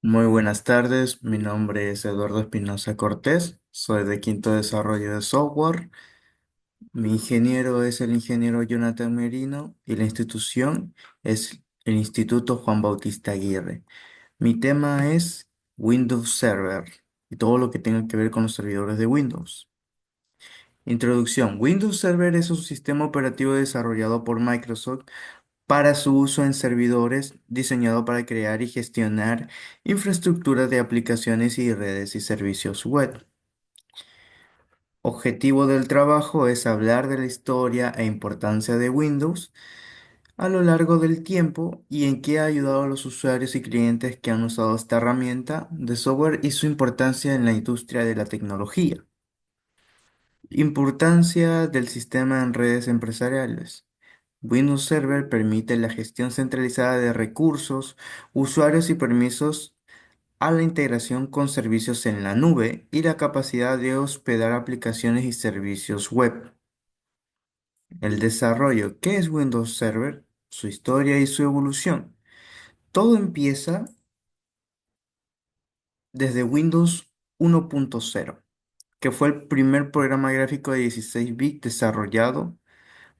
Muy buenas tardes, mi nombre es Eduardo Espinosa Cortés, soy de Quinto Desarrollo de Software. Mi ingeniero es el ingeniero Jonathan Merino y la institución es el Instituto Juan Bautista Aguirre. Mi tema es Windows Server y todo lo que tenga que ver con los servidores de Windows. Introducción. Windows Server es un sistema operativo desarrollado por Microsoft para su uso en servidores, diseñado para crear y gestionar infraestructuras de aplicaciones y redes y servicios web. Objetivo del trabajo es hablar de la historia e importancia de Windows a lo largo del tiempo y en qué ha ayudado a los usuarios y clientes que han usado esta herramienta de software y su importancia en la industria de la tecnología. Importancia del sistema en redes empresariales. Windows Server permite la gestión centralizada de recursos, usuarios y permisos a la integración con servicios en la nube y la capacidad de hospedar aplicaciones y servicios web. El desarrollo. ¿Qué es Windows Server? Su historia y su evolución. Todo empieza desde Windows 1.0, que fue el primer programa gráfico de 16 bits desarrollado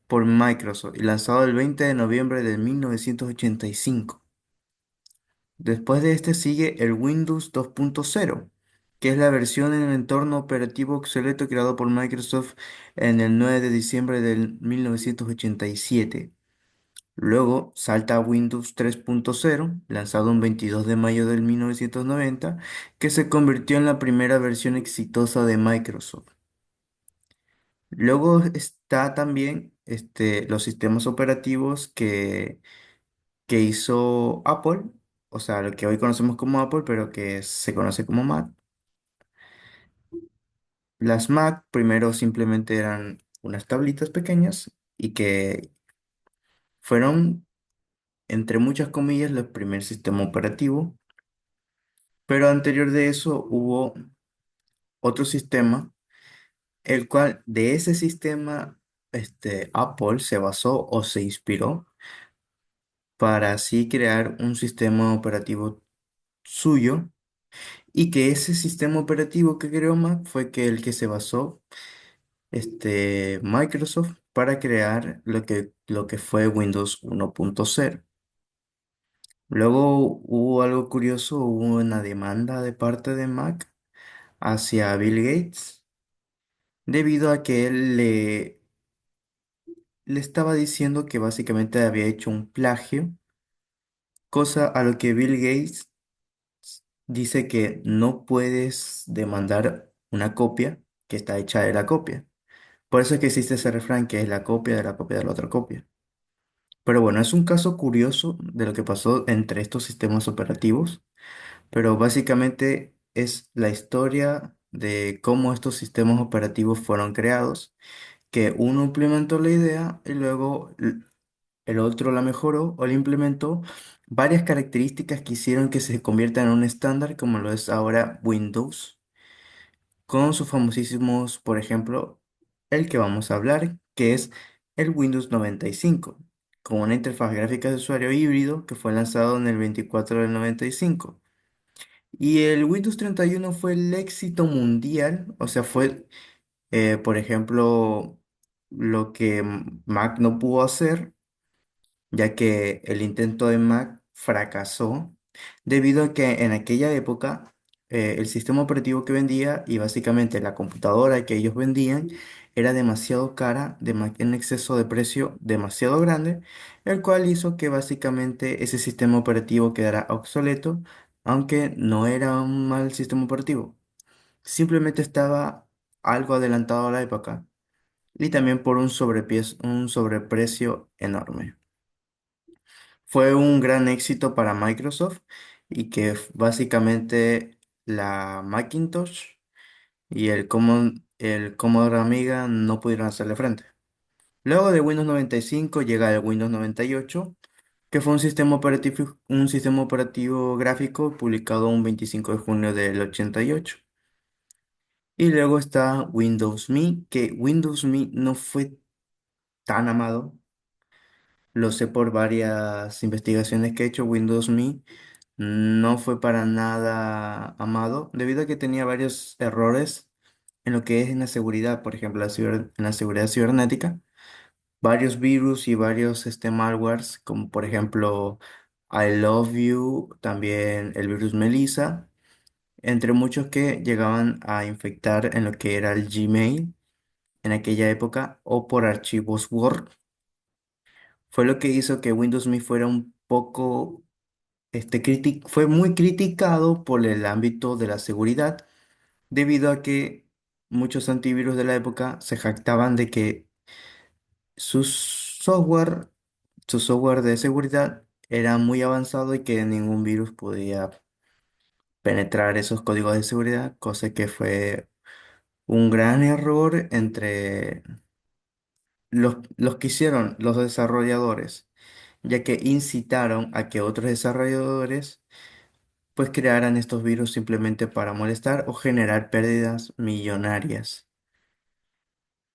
por Microsoft y lanzado el 20 de noviembre de 1985. Después de este sigue el Windows 2.0, que es la versión en el entorno operativo obsoleto creado por Microsoft en el 9 de diciembre de 1987. Luego salta a Windows 3.0, lanzado un 22 de mayo de 1990, que se convirtió en la primera versión exitosa de Microsoft. Luego está también los sistemas operativos que hizo Apple, o sea, lo que hoy conocemos como Apple, pero que se conoce como Mac. Las Mac primero simplemente eran unas tablitas pequeñas y que fueron, entre muchas comillas, el primer sistema operativo, pero anterior de eso hubo otro sistema, el cual de ese sistema Apple se basó o se inspiró para así crear un sistema operativo suyo y que ese sistema operativo que creó Mac fue que el que se basó Microsoft para crear lo que fue Windows 1.0. Luego hubo algo curioso, hubo una demanda de parte de Mac hacia Bill Gates debido a que él le estaba diciendo que básicamente había hecho un plagio, cosa a lo que Bill Gates dice que no puedes demandar una copia que está hecha de la copia. Por eso es que existe ese refrán que es la copia de la copia de la otra copia. Pero bueno, es un caso curioso de lo que pasó entre estos sistemas operativos, pero básicamente es la historia de cómo estos sistemas operativos fueron creados, que uno implementó la idea y luego el otro la mejoró o la implementó varias características que hicieron que se convierta en un estándar como lo es ahora Windows con sus famosísimos, por ejemplo, el que vamos a hablar, que es el Windows 95, con una interfaz gráfica de usuario híbrido que fue lanzado en el 24 del 95. Y el Windows 31 fue el éxito mundial, o sea, fue, por ejemplo, lo que Mac no pudo hacer ya que el intento de Mac fracasó debido a que en aquella época el sistema operativo que vendía y básicamente la computadora que ellos vendían era demasiado cara, en exceso de precio demasiado grande, el cual hizo que básicamente ese sistema operativo quedara obsoleto, aunque no era un mal sistema operativo, simplemente estaba algo adelantado a la época y también por un sobreprecio enorme. Fue un gran éxito para Microsoft y que básicamente la Macintosh y el Commodore Amiga no pudieron hacerle frente. Luego de Windows 95 llega el Windows 98, que fue un sistema operativo gráfico publicado un 25 de junio del 88. Y luego está Windows Me, que Windows Me no fue tan amado. Lo sé por varias investigaciones que he hecho. Windows Me No fue para nada amado, debido a que tenía varios errores en lo que es en la seguridad, por ejemplo, en la seguridad cibernética, varios virus y varios malwares, como por ejemplo I Love You, también el virus Melissa, entre muchos que llegaban a infectar en lo que era el Gmail en aquella época o por archivos Word. Fue lo que hizo que Windows Me fuera un poco, fue muy criticado por el ámbito de la seguridad, debido a que muchos antivirus de la época se jactaban de que su software, su software de seguridad era muy avanzado y que ningún virus podía penetrar esos códigos de seguridad, cosa que fue un gran error entre los que hicieron los desarrolladores, ya que incitaron a que otros desarrolladores pues crearan estos virus simplemente para molestar o generar pérdidas millonarias.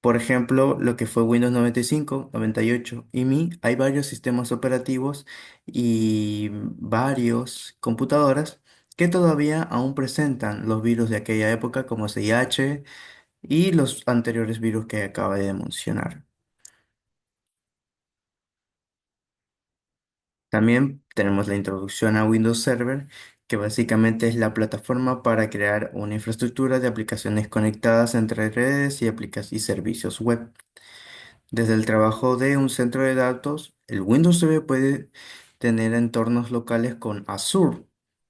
Por ejemplo, lo que fue Windows 95, 98 y Mi, hay varios sistemas operativos y varios computadoras que todavía aún presentan los virus de aquella época como CIH y los anteriores virus que acabé de mencionar. También tenemos la introducción a Windows Server, que básicamente es la plataforma para crear una infraestructura de aplicaciones conectadas entre redes y, y servicios web. Desde el trabajo de un centro de datos, el Windows Server puede tener entornos locales con Azure,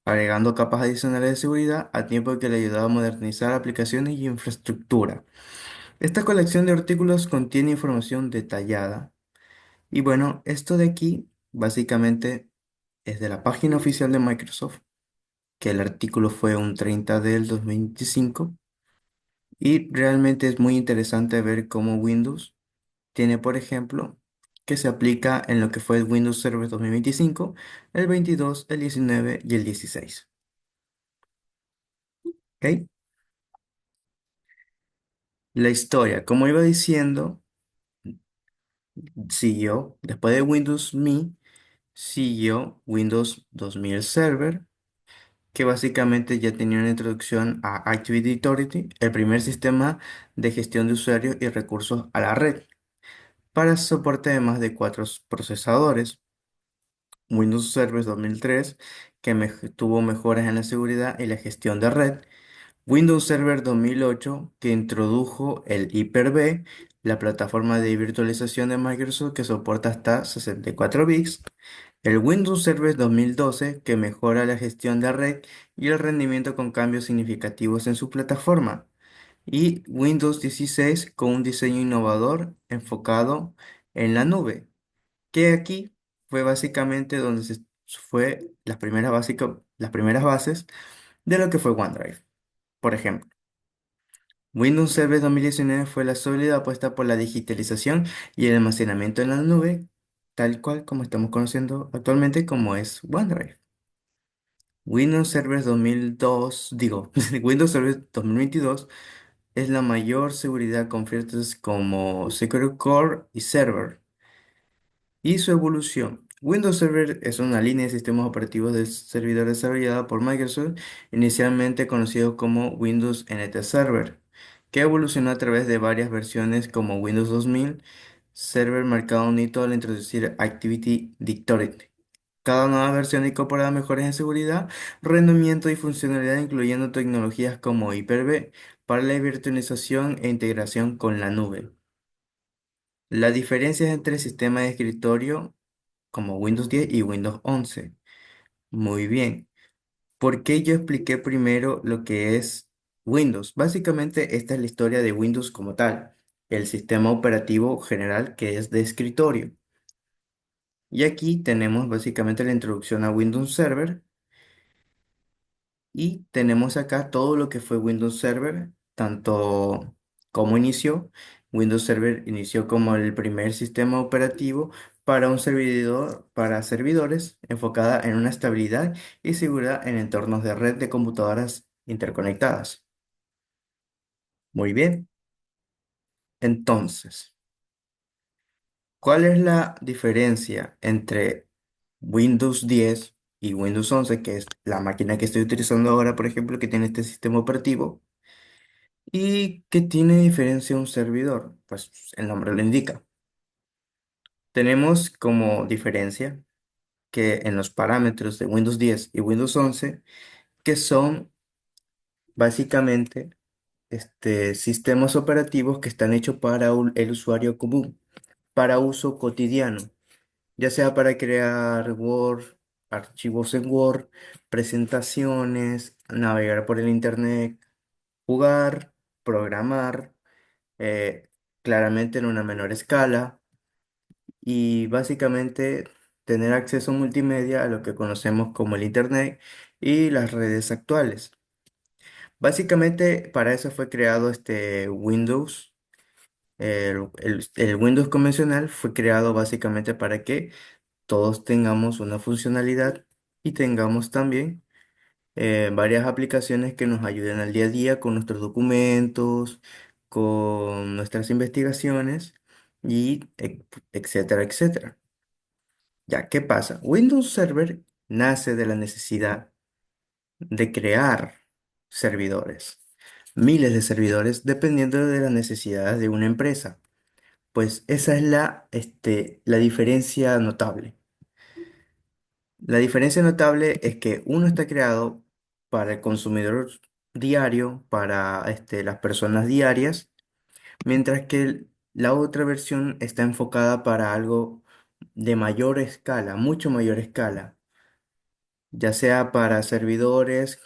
agregando capas adicionales de seguridad a tiempo que le ayuda a modernizar aplicaciones y infraestructura. Esta colección de artículos contiene información detallada. Y bueno, esto de aquí básicamente es de la página oficial de Microsoft, que el artículo fue un 30 del 2025, y realmente es muy interesante ver cómo Windows tiene, por ejemplo, que se aplica en lo que fue el Windows Server 2025, el 22, el 19 y el 16. ¿Ok? La historia, como iba diciendo, siguió, después de Windows Me, siguió Windows 2000 Server, que básicamente ya tenía una introducción a Active Authority, el primer sistema de gestión de usuarios y recursos a la red, para soporte de más de cuatro procesadores. Windows Server 2003, que tuvo mejoras en la seguridad y la gestión de red. Windows Server 2008, que introdujo el Hyper-V, la plataforma de virtualización de Microsoft que soporta hasta 64 bits. El Windows Server 2012, que mejora la gestión de red y el rendimiento con cambios significativos en su plataforma. Y Windows 16, con un diseño innovador enfocado en la nube, que aquí fue básicamente donde se fue las primeras bases de lo que fue OneDrive. Por ejemplo, Windows Server 2019 fue la sólida apuesta por la digitalización y el almacenamiento en la nube, tal cual como estamos conociendo actualmente como es OneDrive. Windows Server 2002, digo, Windows Server 2022 es la mayor seguridad con filtros como Secure Core y Server. Y su evolución. Windows Server es una línea de sistemas operativos de servidor desarrollada por Microsoft, inicialmente conocido como Windows NT Server, que evolucionó a través de varias versiones como Windows 2000 Server, marcado un hito al introducir Activity Directory. Cada nueva versión incorpora mejoras en seguridad, rendimiento y funcionalidad, incluyendo tecnologías como Hyper-V para la virtualización e integración con la nube. Las diferencias entre el sistema de escritorio como Windows 10 y Windows 11. Muy bien. ¿Por qué yo expliqué primero lo que es Windows? Básicamente, esta es la historia de Windows como tal, el sistema operativo general que es de escritorio. Y aquí tenemos básicamente la introducción a Windows Server. Y tenemos acá todo lo que fue Windows Server, tanto como inició. Windows Server inició como el primer sistema operativo para un servidor, para servidores, enfocada en una estabilidad y seguridad en entornos de red de computadoras interconectadas. Muy bien. Entonces, ¿cuál es la diferencia entre Windows 10? y Windows 11, que es la máquina que estoy utilizando ahora, por ejemplo, que tiene este sistema operativo. ¿Y qué tiene diferencia un servidor? Pues el nombre lo indica. Tenemos como diferencia que en los parámetros de Windows 10 y Windows 11, que son básicamente sistemas operativos que están hechos para el usuario común, para uso cotidiano, ya sea para crear Word, archivos en Word, presentaciones, navegar por el Internet, jugar, programar, eh, claramente en una menor escala y básicamente tener acceso multimedia a lo que conocemos como el Internet y las redes actuales. Básicamente para eso fue creado este Windows. El Windows convencional fue creado básicamente para que todos tengamos una funcionalidad y tengamos también varias aplicaciones que nos ayuden al día a día con nuestros documentos, con nuestras investigaciones y etcétera, etcétera. Ya, ¿qué pasa? Windows Server nace de la necesidad de crear servidores, miles de servidores, dependiendo de las necesidades de una empresa. Pues esa es la diferencia notable. La diferencia notable es que uno está creado para el consumidor diario, para las personas diarias, mientras que la otra versión está enfocada para algo de mayor escala, mucho mayor escala, ya sea para servidores,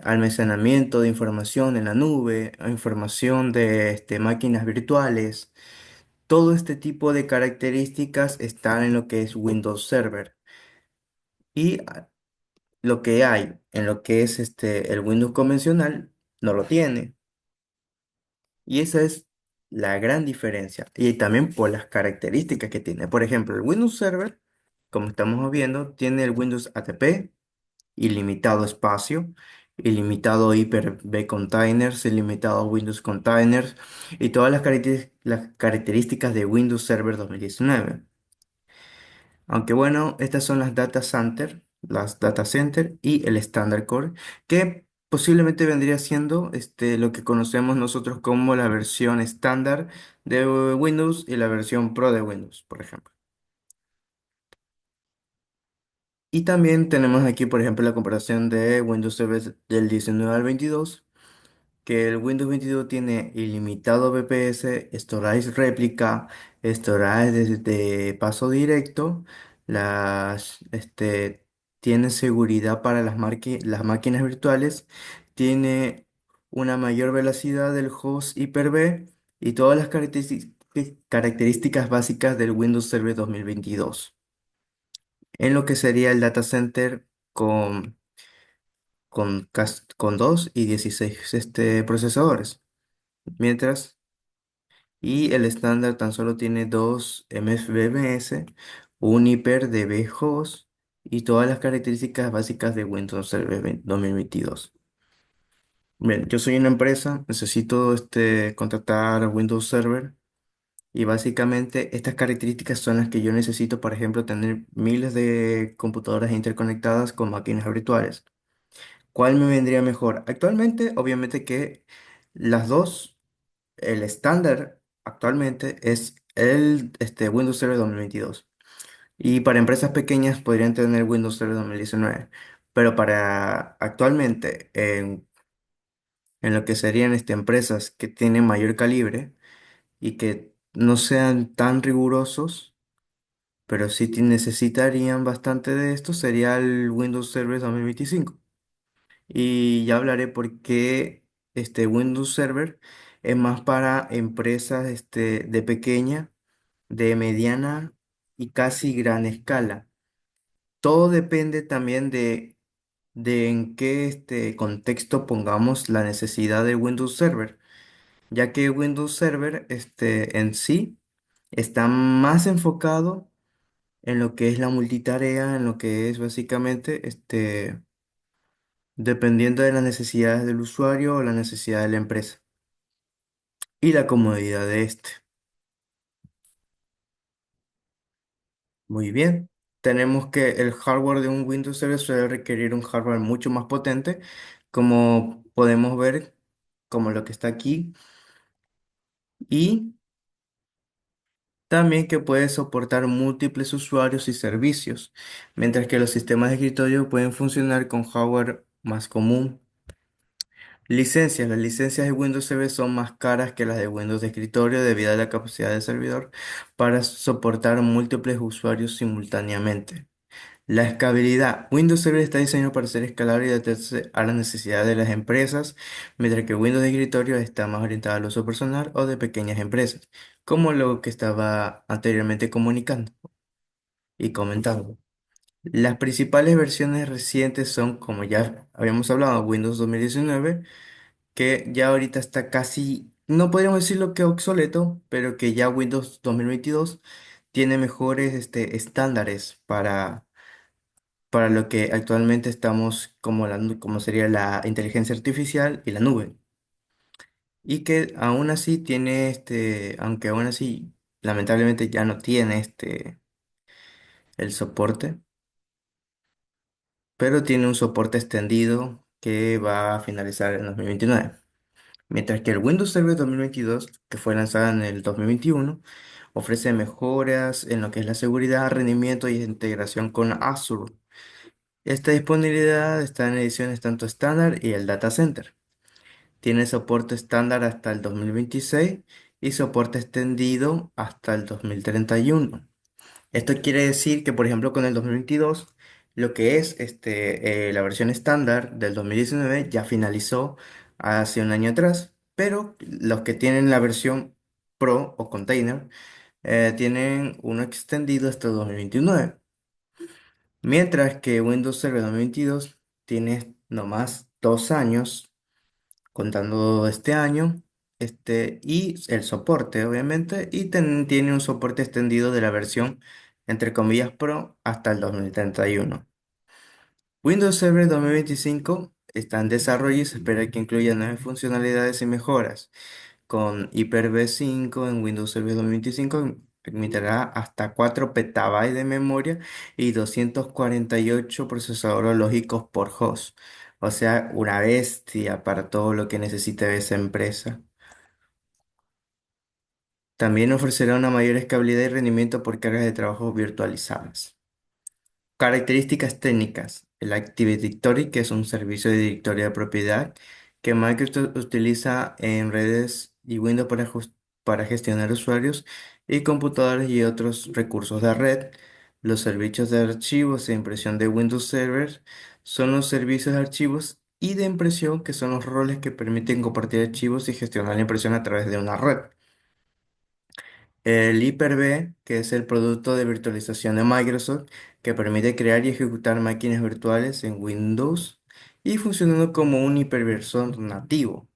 almacenamiento de información en la nube, información de máquinas virtuales. Todo este tipo de características están en lo que es Windows Server. Y lo que hay en lo que es el Windows convencional no lo tiene. Y esa es la gran diferencia. Y también por las características que tiene. Por ejemplo, el Windows Server, como estamos viendo, tiene el Windows ATP, ilimitado espacio, ilimitado Hyper-V Containers, ilimitado Windows Containers y todas las características de Windows Server 2019. Aunque bueno, estas son las data center, las data center y el standard core, que posiblemente vendría siendo lo que conocemos nosotros como la versión estándar de Windows y la versión Pro de Windows, por ejemplo. Y también tenemos aquí, por ejemplo, la comparación de Windows Server del 19 al 22, que el Windows 22 tiene ilimitado VPS, storage réplica, storage de paso directo, tiene seguridad para las máquinas virtuales, tiene una mayor velocidad del host Hyper-V y todas las características básicas del Windows Server 2022, en lo que sería el data center con 2 y 16 procesadores. Mientras, y el estándar tan solo tiene dos MFVMS, un hiper DB host y todas las características básicas de Windows Server 2022. Bien, yo soy una empresa, necesito contratar Windows Server y básicamente estas características son las que yo necesito, por ejemplo, tener miles de computadoras interconectadas con máquinas virtuales. ¿Cuál me vendría mejor? Actualmente, obviamente que las dos. El estándar actualmente es el Windows Server 2022. Y para empresas pequeñas podrían tener Windows Server 2019. Pero para actualmente, en lo que serían empresas que tienen mayor calibre y que no sean tan rigurosos, pero sí necesitarían bastante de esto, sería el Windows Server 2025. Y ya hablaré por qué este Windows Server es más para empresas de pequeña, de mediana y casi gran escala. Todo depende también de en qué contexto pongamos la necesidad de Windows Server, ya que Windows Server en sí está más enfocado en lo que es la multitarea, en lo que es básicamente dependiendo de las necesidades del usuario o la necesidad de la empresa y la comodidad de este. Muy bien. tenemos que el hardware de un Windows Server suele requerir un hardware mucho más potente, como podemos ver, como lo que está aquí, y también que puede soportar múltiples usuarios y servicios, mientras que los sistemas de escritorio pueden funcionar con hardware más común. Licencias. Las licencias de Windows CB son más caras que las de Windows de escritorio debido a la capacidad del servidor para soportar múltiples usuarios simultáneamente. La escalabilidad. Windows Server está diseñado para ser escalable y adaptarse a las necesidades de las empresas, mientras que Windows de escritorio está más orientado al uso personal o de pequeñas empresas, como lo que estaba anteriormente comunicando y comentando. Las principales versiones recientes son, como ya habíamos hablado, Windows 2019, que ya ahorita está casi, no podríamos decirlo que obsoleto, pero que ya Windows 2022 tiene mejores estándares para lo que actualmente estamos como, como sería la inteligencia artificial y la nube. Y que aún así tiene aunque aún así lamentablemente ya no tiene el soporte, pero tiene un soporte extendido que va a finalizar en 2029. Mientras que el Windows Server 2022, que fue lanzado en el 2021, ofrece mejoras en lo que es la seguridad, rendimiento y integración con Azure. Esta disponibilidad está en ediciones tanto estándar y el Data Center. Tiene soporte estándar hasta el 2026 y soporte extendido hasta el 2031. Esto quiere decir que, por ejemplo, con el 2022, lo que es la versión estándar del 2019 ya finalizó hace un año atrás, pero los que tienen la versión Pro o Container tienen uno extendido hasta 2029. Mientras que Windows Server 2022 tiene nomás 2 años, contando este año, y el soporte, obviamente, y tiene un soporte extendido de la versión, entre comillas, Pro hasta el 2031. Windows Server 2025 está en desarrollo y se espera que incluya nuevas funcionalidades y mejoras. Con Hyper-V 5 en Windows Server 2025 permitirá hasta 4 petabytes de memoria y 248 procesadores lógicos por host. O sea, una bestia para todo lo que necesite esa empresa. También ofrecerá una mayor escalabilidad y rendimiento por cargas de trabajo virtualizadas. Características técnicas. El Active Directory, que es un servicio de directorio de propiedad que Microsoft utiliza en redes y Windows para gestionar usuarios y computadores y otros recursos de red. Los servicios de archivos e impresión de Windows Server son los servicios de archivos y de impresión, que son los roles que permiten compartir archivos y gestionar la impresión a través de una red. El Hyper-V, que es el producto de virtualización de Microsoft, que permite crear y ejecutar máquinas virtuales en Windows y funcionando como un hipervisor nativo.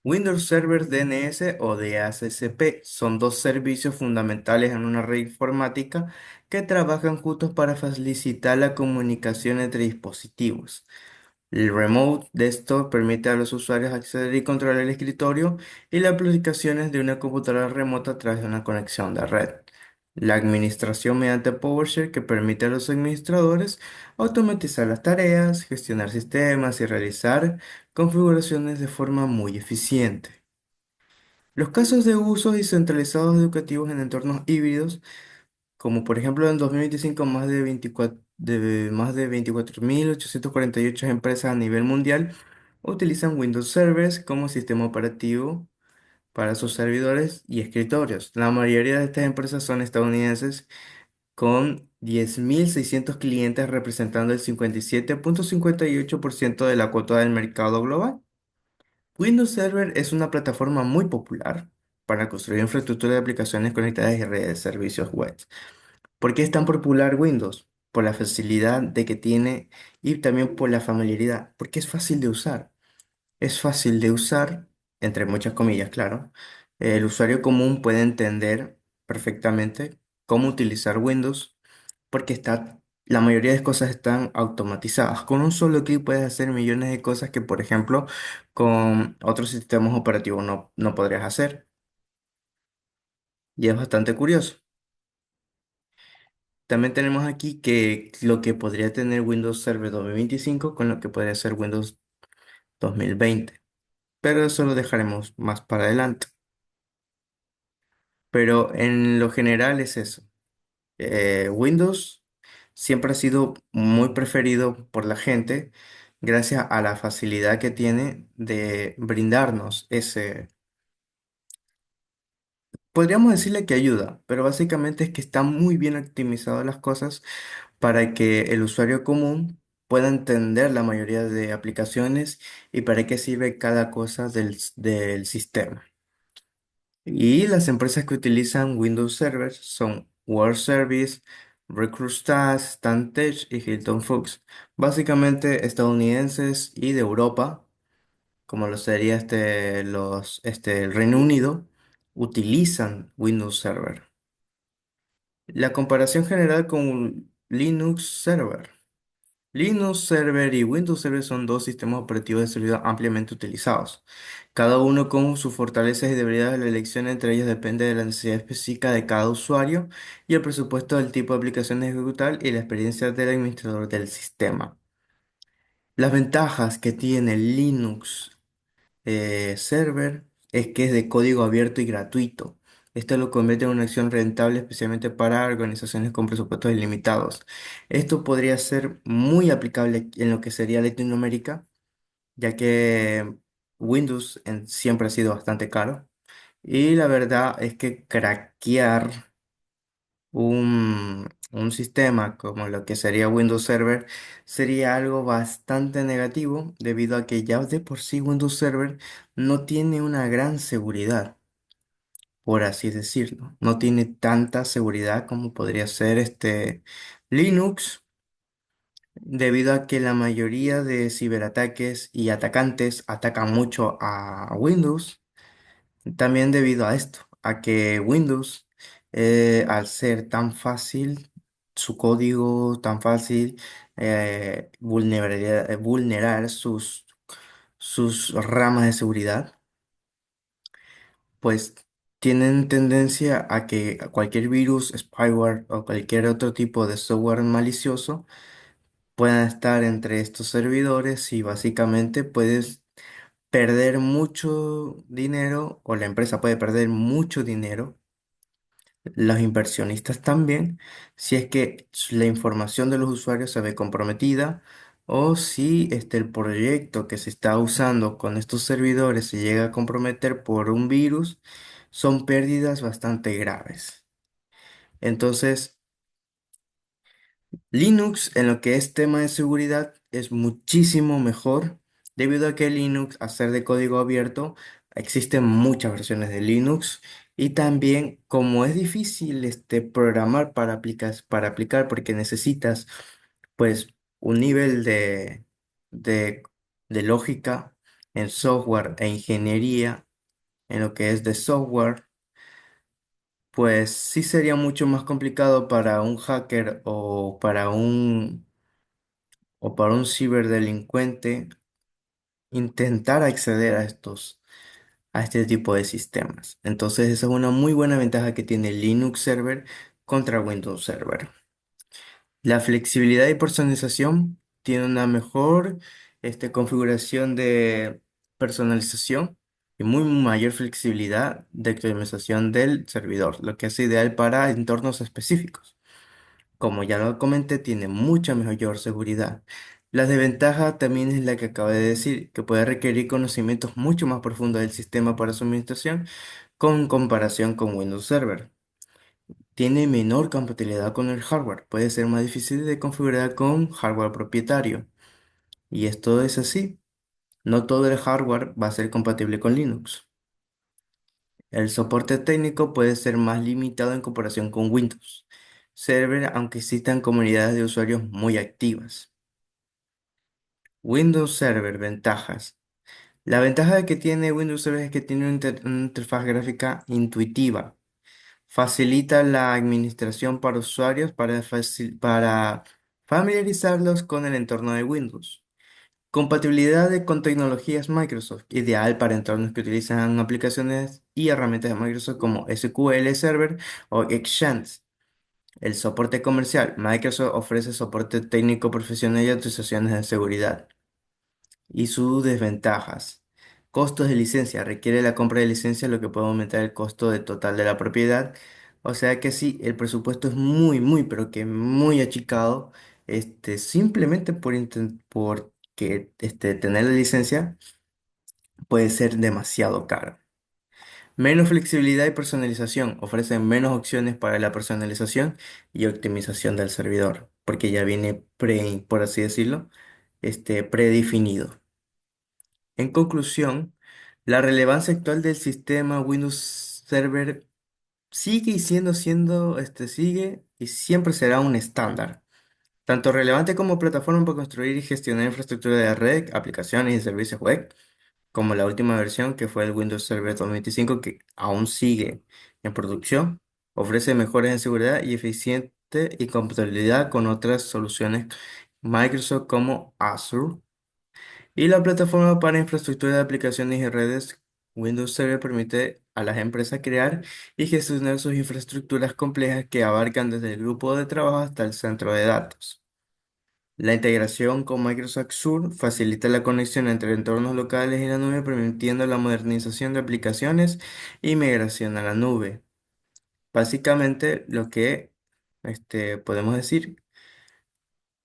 Windows Server DNS o DHCP son dos servicios fundamentales en una red informática que trabajan juntos para facilitar la comunicación entre dispositivos. El Remote Desktop permite a los usuarios acceder y controlar el escritorio y las aplicaciones de una computadora remota a través de una conexión de red. La administración mediante PowerShell, que permite a los administradores automatizar las tareas, gestionar sistemas y realizar configuraciones de forma muy eficiente. Los casos de usos y centralizados educativos en entornos híbridos, como por ejemplo en 2025 más de 24.848 empresas a nivel mundial utilizan Windows Servers como sistema operativo para sus servidores y escritorios. La mayoría de estas empresas son estadounidenses con 10.600 clientes representando el 57,58% de la cuota del mercado global. Windows Server es una plataforma muy popular para construir infraestructura de aplicaciones conectadas y redes de servicios web. ¿Por qué es tan popular Windows? Por la facilidad de que tiene y también por la familiaridad, porque es fácil de usar. Es fácil de usar, entre muchas comillas, claro. El usuario común puede entender perfectamente cómo utilizar Windows porque la mayoría de cosas están automatizadas. Con un solo clic puedes hacer millones de cosas que, por ejemplo, con otros sistemas operativos no podrías hacer. Y es bastante curioso. También tenemos aquí que lo que podría tener Windows Server 2025 con lo que podría ser Windows 2020. Pero eso lo dejaremos más para adelante. Pero en lo general es eso. Windows siempre ha sido muy preferido por la gente gracias a la facilidad que tiene de brindarnos ese, podríamos decirle que ayuda, pero básicamente es que están muy bien optimizadas las cosas para que el usuario común pueda entender la mayoría de aplicaciones y para qué sirve cada cosa del sistema. Y las empresas que utilizan Windows Server son World Service, Recruitas, Stantec y Hilton Fuchs. Básicamente estadounidenses y de Europa, como lo sería el Reino Unido, utilizan Windows Server. La comparación general con Linux Server. Linux Server y Windows Server son dos sistemas operativos de servidor ampliamente utilizados, cada uno con sus fortalezas y debilidades. La elección entre ellos depende de la necesidad específica de cada usuario y el presupuesto del tipo de aplicación a ejecutar y la experiencia del administrador del sistema. Las ventajas que tiene Linux Server es que es de código abierto y gratuito. Esto lo convierte en una acción rentable especialmente para organizaciones con presupuestos ilimitados. Esto podría ser muy aplicable en lo que sería Latinoamérica, ya que siempre ha sido bastante caro. Y la verdad es que craquear un sistema como lo que sería Windows Server sería algo bastante negativo debido a que ya de por sí Windows Server no tiene una gran seguridad, por así decirlo. No tiene tanta seguridad como podría ser Linux, debido a que la mayoría de ciberataques y atacantes atacan mucho a Windows. También debido a esto, a que Windows, al ser tan fácil, su código tan fácil, vulnerar sus ramas de seguridad, pues tienen tendencia a que cualquier virus, spyware o cualquier otro tipo de software malicioso puedan estar entre estos servidores y básicamente puedes perder mucho dinero o la empresa puede perder mucho dinero, los inversionistas también, si es que la información de los usuarios se ve comprometida o si el proyecto que se está usando con estos servidores se llega a comprometer por un virus, son pérdidas bastante graves. Entonces, Linux en lo que es tema de seguridad es muchísimo mejor debido a que Linux, a ser de código abierto, existen muchas versiones de Linux y también como es difícil programar para aplicar porque necesitas pues un nivel de, de lógica en software e ingeniería en lo que es de software, pues sí sería mucho más complicado para un hacker o para un ciberdelincuente intentar acceder a este tipo de sistemas. Entonces, esa es una muy buena ventaja que tiene Linux Server contra Windows Server. La flexibilidad y personalización tiene una mejor configuración de personalización y muy mayor flexibilidad de optimización del servidor, lo que es ideal para entornos específicos. Como ya lo comenté, tiene mucha mayor seguridad. La desventaja también es la que acabo de decir, que puede requerir conocimientos mucho más profundos del sistema para su administración con comparación con Windows Server. Tiene menor compatibilidad con el hardware, puede ser más difícil de configurar con hardware propietario. Y esto es así, no todo el hardware va a ser compatible con Linux. El soporte técnico puede ser más limitado en comparación con Windows Server, aunque existan comunidades de usuarios muy activas. Windows Server, ventajas. La ventaja que tiene Windows Server es que tiene una interfaz gráfica intuitiva. Facilita la administración para usuarios para familiarizarlos con el entorno de Windows. Con tecnologías Microsoft, ideal para entornos que utilizan aplicaciones y herramientas de Microsoft como SQL Server o Exchange. El soporte comercial. Microsoft ofrece soporte técnico profesional y actualizaciones de seguridad. Y sus desventajas. Costos de licencia. Requiere la compra de licencia, lo que puede aumentar el costo de total de la propiedad. O sea que sí, el presupuesto es pero que muy achicado. Simplemente porque tener la licencia puede ser demasiado caro. Menos flexibilidad y personalización. Ofrecen menos opciones para la personalización y optimización del servidor, porque ya viene por así decirlo, predefinido. En conclusión, la relevancia actual del sistema Windows Server sigue y siempre será un estándar, tanto relevante como plataforma para construir y gestionar infraestructura de red, aplicaciones y servicios web, como la última versión que fue el Windows Server 2025 que aún sigue en producción, ofrece mejoras en seguridad y eficiente y compatibilidad con otras soluciones Microsoft como Azure. Y la plataforma para infraestructura de aplicaciones y redes Windows Server permite a las empresas crear y gestionar sus infraestructuras complejas que abarcan desde el grupo de trabajo hasta el centro de datos. La integración con Microsoft Azure facilita la conexión entre entornos locales y la nube, permitiendo la modernización de aplicaciones y migración a la nube. Básicamente, lo que podemos decir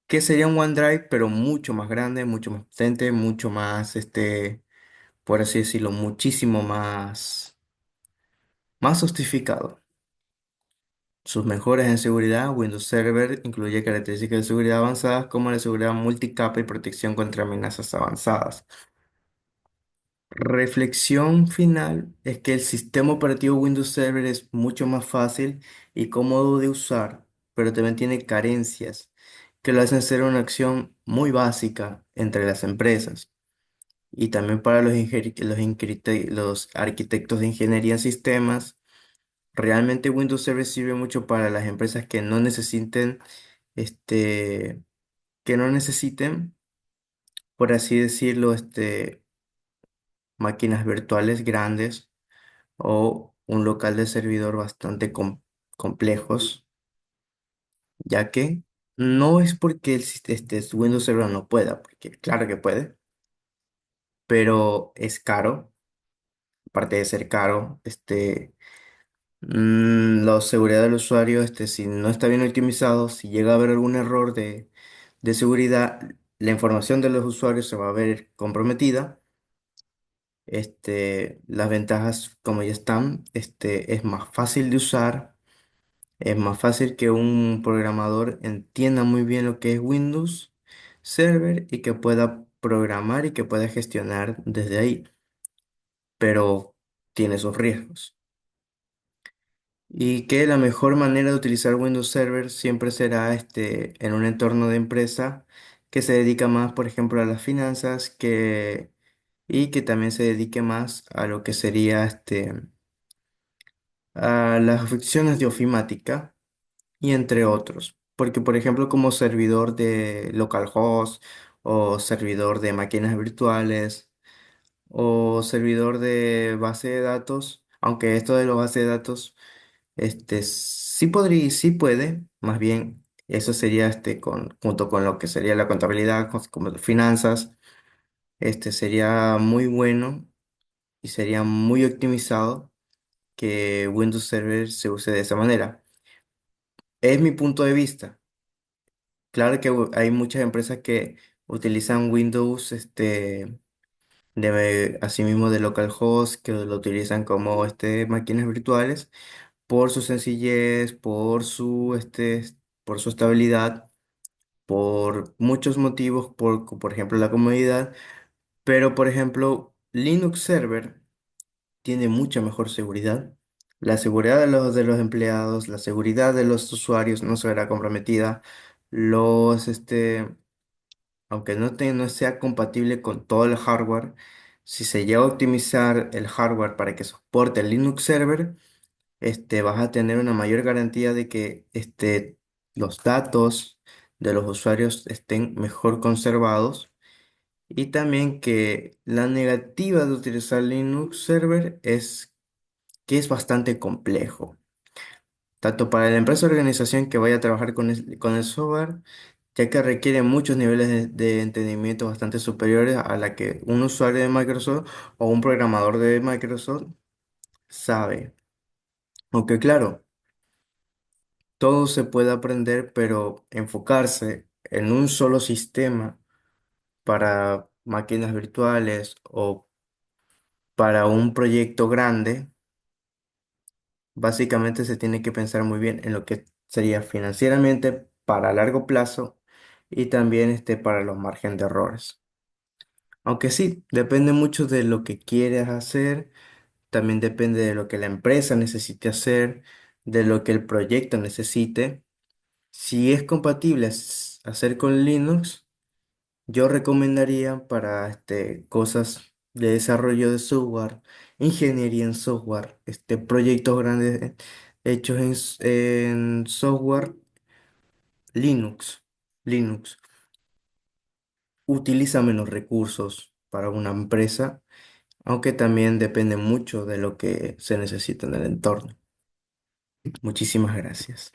que sería un OneDrive, pero mucho más grande, mucho más potente, mucho más, por así decirlo, muchísimo más sofisticado. Sus mejoras en seguridad, Windows Server incluye características de seguridad avanzadas como la seguridad multicapa y protección contra amenazas avanzadas. Reflexión final es que el sistema operativo Windows Server es mucho más fácil y cómodo de usar, pero también tiene carencias que lo hacen ser una acción muy básica entre las empresas. Y también para los arquitectos de ingeniería en sistemas, realmente Windows Server sirve mucho para las empresas este, que no necesiten, por así decirlo, máquinas virtuales grandes o un local de servidor bastante complejos, ya que no es porque Windows Server no pueda, porque claro que puede, pero es caro, aparte de ser caro, la seguridad del usuario, si no está bien optimizado, si llega a haber algún error de seguridad, la información de los usuarios se va a ver comprometida. Las ventajas, como ya están, es más fácil de usar, es más fácil que un programador entienda muy bien lo que es Windows Server y que pueda programar y que pueda gestionar desde ahí, pero tiene sus riesgos. Y que la mejor manera de utilizar Windows Server siempre será en un entorno de empresa que se dedica más, por ejemplo, a las finanzas y que también se dedique más a lo que sería a las funciones de ofimática y entre otros. Porque, por ejemplo, como servidor de localhost o servidor de máquinas virtuales o servidor de base de datos, aunque esto de los bases de datos sí podría, sí puede, más bien eso sería junto con lo que sería la contabilidad, como finanzas, sería muy bueno y sería muy optimizado que Windows Server se use de esa manera. Es mi punto de vista. Claro que hay muchas empresas que utilizan Windows, asimismo de localhost, que lo utilizan como máquinas virtuales por su sencillez, por su estabilidad, por muchos motivos, por ejemplo la comodidad, pero por ejemplo Linux Server tiene mucha mejor seguridad. La seguridad de los empleados, la seguridad de los usuarios no se verá comprometida. Los, aunque no sea compatible con todo el hardware, si se llega a optimizar el hardware para que soporte el Linux Server, vas a tener una mayor garantía de que los datos de los usuarios estén mejor conservados y también que la negativa de utilizar Linux Server es que es bastante complejo. tanto para la empresa o organización que vaya a trabajar con el software, ya que requiere muchos niveles de entendimiento bastante superiores a la que un usuario de Microsoft o un programador de Microsoft sabe. Aunque claro, todo se puede aprender, pero enfocarse en un solo sistema para máquinas virtuales o para un proyecto grande, básicamente se tiene que pensar muy bien en lo que sería financieramente para largo plazo y también para los márgenes de errores. Aunque sí, depende mucho de lo que quieras hacer, también depende de lo que la empresa necesite hacer, de lo que el proyecto necesite. Si es compatible hacer con Linux, yo recomendaría para cosas de desarrollo de software, ingeniería en software, proyectos grandes hechos en software Linux. Linux utiliza menos recursos para una empresa, aunque también depende mucho de lo que se necesita en el entorno. Muchísimas gracias.